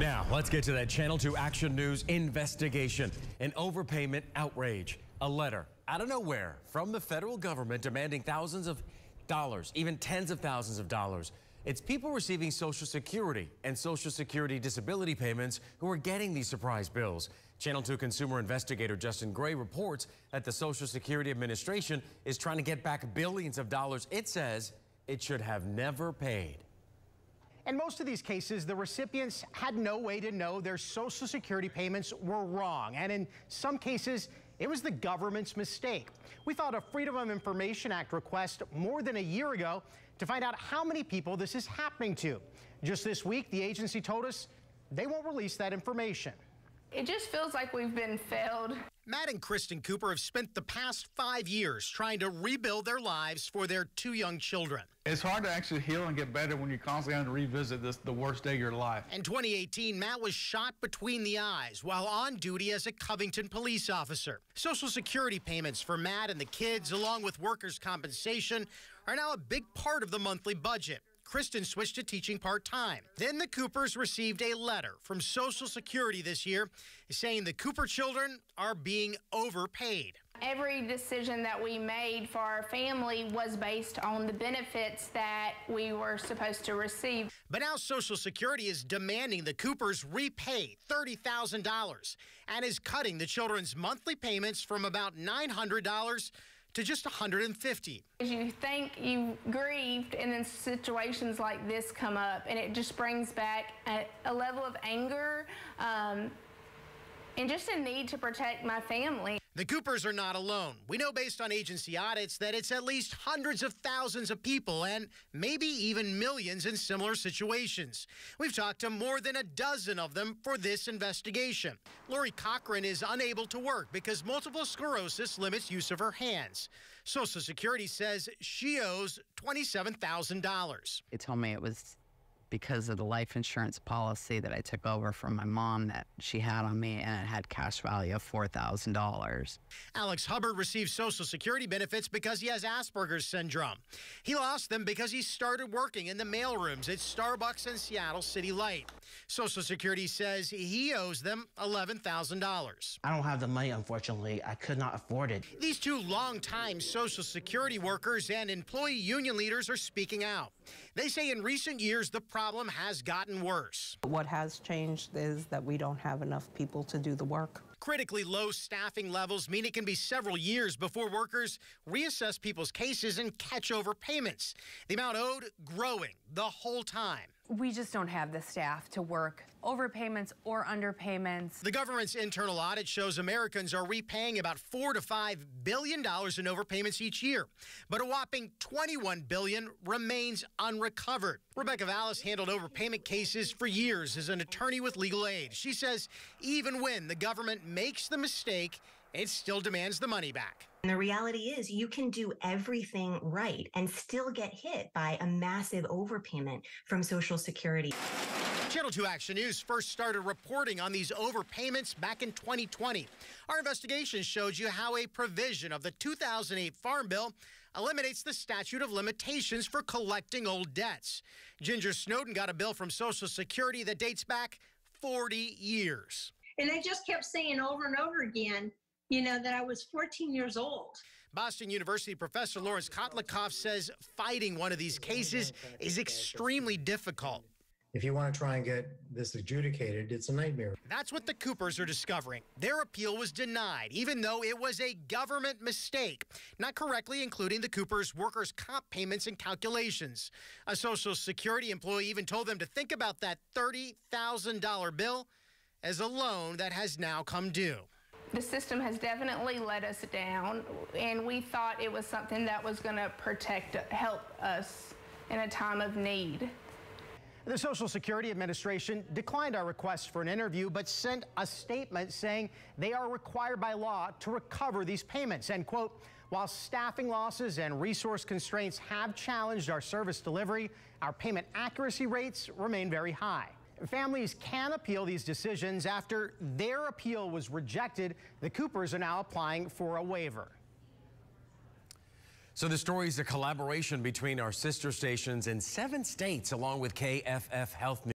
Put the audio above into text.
Now, let's get to that Channel 2 Action News investigation. An overpayment outrage. A letter out of nowhere from the federal government demanding thousands of dollars, even tens of thousands of dollars. It's people receiving Social Security and Social Security disability payments who are getting these surprise bills. Channel 2 consumer investigator Justin Gray reports that the Social Security Administration is trying to get back billions of dollars it says it should have never paid. In most of these cases, the recipients had no way to know their Social Security payments were wrong. And in some cases, it was the government's mistake. We filed a Freedom of Information Act request more than a year ago to find out how many people this is happening to. Just this week, the agency told us they won't release that information. It just feels like we've been failed. Matt and Kristen Cooper have spent the past 5 years trying to rebuild their lives for their 2 young children. It's hard to actually heal and get better when you're constantly having to revisit the worst day of your life. In 2018, Matt was shot between the eyes while on duty as a Covington police officer. Social Security payments for Matt and the kids, along with workers' compensation, are now a big part of the monthly budget. Kristen switched to teaching part-time. Then the Coopers received a letter from Social Security this year saying the Cooper children are being overpaid. Every decision that we made for our family was based on the benefits that we were supposed to receive. But now Social Security is demanding the Coopers repay $30,000 and is cutting the children's monthly payments from about $900 to just $150. You think you've grieved, and then situations like this come up, and it just brings back a level of anger and just a need to protect my family. The Coopers are not alone. We know based on agency audits that it's at least hundreds of thousands of people and maybe even millions in similar situations. We've talked to more than a dozen of them for this investigation. Lori Cochran is unable to work because multiple sclerosis limits use of her hands. Social Security says she owes $27,000. They told me it was because of the life insurance policy that I took over from my mom that she had on me, and it had cash value of $4,000. Alex Hubbard receives Social Security benefits because he has Asperger's syndrome. He lost them because he started working in the mailrooms at Starbucks and Seattle City Light. Social Security says he owes them $11,000. I don't have the money, unfortunately. I could not afford it. These two longtime Social Security workers and employee union leaders are speaking out. They say in recent years the problem has gotten worse. What has changed is that we don't have enough people to do the work. Critically low staffing levels mean it can be several years before workers reassess people's cases and catch overpayments. The amount owed growing the whole time. We just don't have the staff to work overpayments or underpayments. The government's internal audit shows Americans are repaying about $4 to $5 billion in overpayments each year, but a whopping $21 billion remains unrecovered. Rebecca Vallis handled overpayment cases for years as an attorney with legal aid. She says even when the government makes the mistake, it still demands the money back. And the reality is you can do everything right and still get hit by a massive overpayment from Social Security. Channel 2 Action News first started reporting on these overpayments back in 2020. Our investigation showed you how a provision of the 2008 Farm Bill eliminates the statute of limitations for collecting old debts. Ginger Snowden got a bill from Social Security that dates back 40 years. And they just kept saying over and over again, you know, that I was 14 years old. Boston University professor Lawrence Kotlikoff says fighting one of these cases is extremely difficult. If you want to try and get this adjudicated, it's a nightmare. That's what the Coopers are discovering. Their appeal was denied, even though it was a government mistake, not correctly including the Coopers' workers' comp payments and calculations. A Social Security employee even told them to think about that $30,000 bill as a loan that has now come due. The system has definitely let us down, and we thought it was something that was going to help us in a time of need. The Social Security Administration declined our request for an interview, but sent a statement saying they are required by law to recover these payments. And, quote, while staffing losses and resource constraints have challenged our service delivery, our payment accuracy rates remain very high. Families can appeal these decisions. After their appeal was rejected, the Coopers are now applying for a waiver. So the story is a collaboration between our sister stations in 7 states, along with KFF Health News.